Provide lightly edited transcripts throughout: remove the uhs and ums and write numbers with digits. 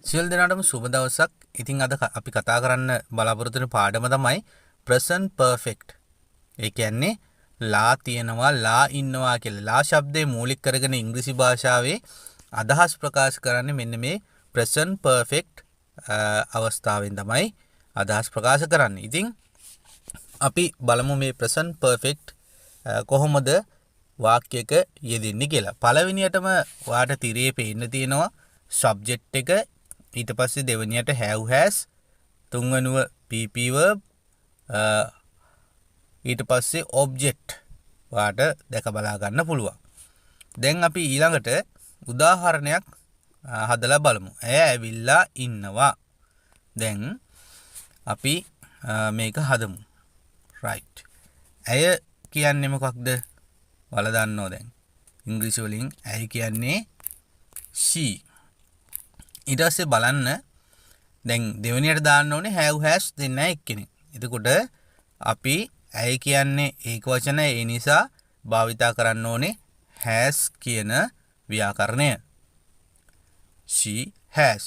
සියලු දෙනාටම සුබ දවසක්. ඉතින් අද අපි කතා කරන්න බලාපොරොත්තු වෙන පාඩම තමයි present perfect. ඒ කියන්නේ ලා තියෙනවා, ලා ඉන්නවා කියලා. ලා શબ્දේ මූලික කරගෙන ඉංග්‍රීසි භාෂාවේ අදහස් ප්‍රකාශ කරන්නේ මෙන්න මේ present perfect අවස්ථාවෙන් තමයි අදහස් ප්‍රකාශ කරන්නේ. ඉතින් අපි බලමු මේ present perfect කොහොමද වාක්‍යයක යෙදෙන්නේ කියලා. පළවෙනියටම වාට තිරේ පේන්න තියෙනවා subject එක, ඊට පස්සේ දෙවෙනියට have has, තුන්වෙනුව PP verb, ඊට පස්සේ object වාට දැක බලා ගන්න පුළුවන්. දැන් අපි ඊළඟට උදාහරණයක් හදලා බලමු. ඇය ඇවිල්ලා ඉන්නවා. දැන් අපි මේක හදමු. right. ඇය කියන්නේ මොකක්ද? ඔයාලා දන්නෝ දැන්. ඉංග්‍රීසි වලින් ඇය කියන්නේ she. ඊට පස්සේ බලන්න දැන් දෙවෙනියට දාන්න ඕනේ have has දෙන්න එක්කෙනෙක්. එතකොට අපි ඇය කියන්නේ ඒක වචන, ඒ නිසා භාවිතා කරන්න ඕනේ has කියන ව්‍යාකරණය. she has.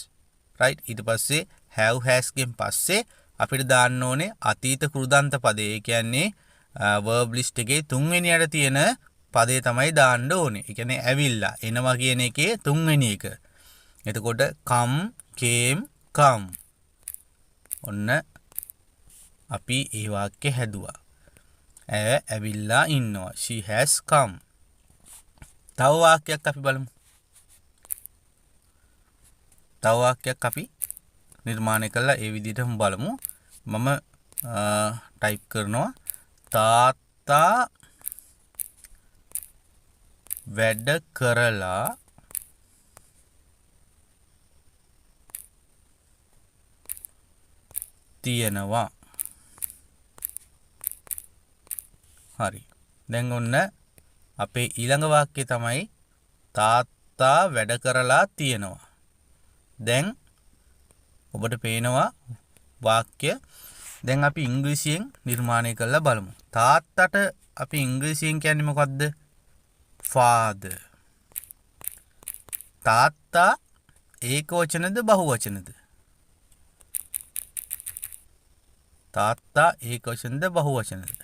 right. ඊට පස්සේ have has ගෙන් පස්සේ අපිට දාන්න ඕනේ අතීත කෘදාන්ත පදේ. ඒ කියන්නේ verb list එකේ තුන්වෙනියට තියෙන පදේ තමයි දාන්න ඕනේ. ඒ කියන්නේ ඇවිල්ලා එනවා කියන එකේ තුන්වෙනි එක. එතකොට come, came, come. ඔන්න අපි ඒ වාක්‍ය හැදුවා. ඇය ඇවිල්ලා ඉන්නවා. she has come. තව වාක්‍යයක් අපි බලමු. තව වාක්‍යයක් අපි නිර්මාණය කළා ඒ විදිහටම බලමු. මම ටයිප් කරනවා තාත්තා වැඩ කරලා තියෙනවා. හරි. දැන් ඔන්න අපේ ඊළඟ වාක්‍යය තමයි තාත්තා වැඩ කරලා තියෙනවා. දැන් ඔබට පේනවා වාක්‍ය. දැන් අපි ඉංග්‍රීසියෙන් නිර්මාණය කරලා බලමු. තාත්තට අපි ඉංග්‍රීසියෙන් කියන්නේ මොකක්ද? father. තාත්තා ඒක වචනද බහු වචනද? තාත්තා ඒක වචනද බහු වචනද?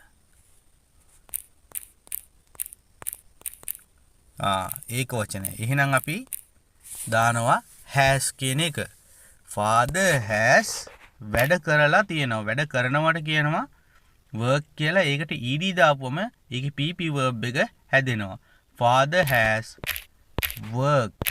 ඒක වචනය. එහෙනම් අපි දානවා has කියන එක. father has වැඩ කරලා තියෙනවා. වැඩ කරනවට කියනවා work කියලා. ඒකට ed දාපුවම ඒකේ pp verb එක හැදෙනවා. father has worked.